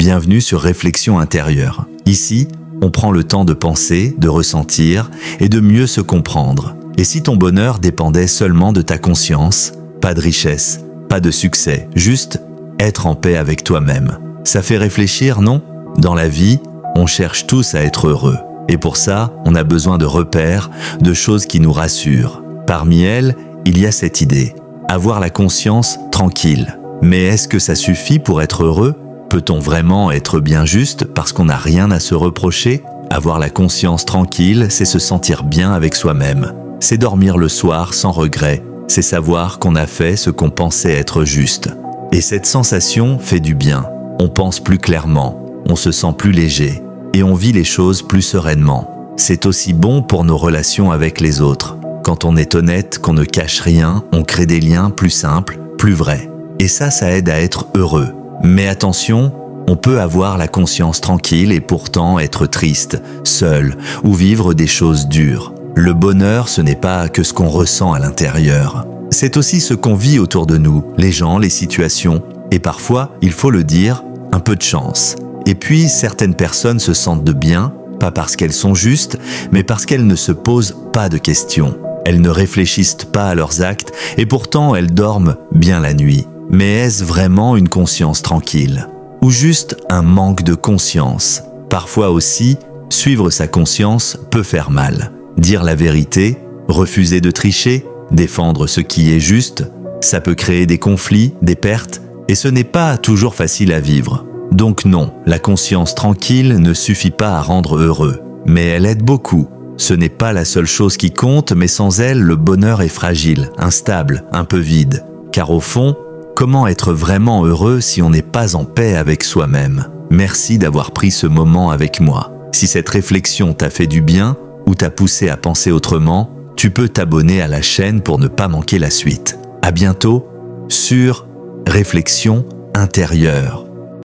bienvenue sur Réflexion intérieure. Ici, on prend le temps de penser, de ressentir et de mieux se comprendre. Et si ton bonheur dépendait seulement de ta conscience, pas de richesse, pas de succès, juste être en paix avec toi-même. Ça fait réfléchir, non? Dans la vie, on cherche tous à être heureux. Et pour ça, on a besoin de repères, de choses qui nous rassurent. Parmi elles, il y a cette idée, avoir la conscience tranquille. Mais est-ce que ça suffit pour être heureux? Peut-on vraiment être bien juste parce qu'on n'a rien à se reprocher? Avoir la conscience tranquille, c'est se sentir bien avec soi-même. C'est dormir le soir sans regret. C'est savoir qu'on a fait ce qu'on pensait être juste. Et cette sensation fait du bien. On pense plus clairement, on se sent plus léger et on vit les choses plus sereinement. C'est aussi bon pour nos relations avec les autres. Quand on est honnête, qu'on ne cache rien, on crée des liens plus simples, plus vrais. Et ça aide à être heureux. Mais attention, on peut avoir la conscience tranquille et pourtant être triste, seul ou vivre des choses dures. Le bonheur, ce n'est pas que ce qu'on ressent à l'intérieur. C'est aussi ce qu'on vit autour de nous, les gens, les situations. Et parfois, il faut le dire, un peu de chance. Et puis, certaines personnes se sentent de bien, pas parce qu'elles sont justes, mais parce qu'elles ne se posent pas de questions. Elles ne réfléchissent pas à leurs actes et pourtant elles dorment bien la nuit. Mais est-ce vraiment une conscience tranquille? Ou juste un manque de conscience? Parfois aussi, suivre sa conscience peut faire mal. Dire la vérité, refuser de tricher, défendre ce qui est juste, ça peut créer des conflits, des pertes, et ce n'est pas toujours facile à vivre. Donc non, la conscience tranquille ne suffit pas à rendre heureux, mais elle aide beaucoup. Ce n'est pas la seule chose qui compte, mais sans elle, le bonheur est fragile, instable, un peu vide. Car au fond, comment être vraiment heureux si on n'est pas en paix avec soi-même? Merci d'avoir pris ce moment avec moi. Si cette réflexion t'a fait du bien ou t'a poussé à penser autrement, tu peux t'abonner à la chaîne pour ne pas manquer la suite. À bientôt sur Réflexion intérieure.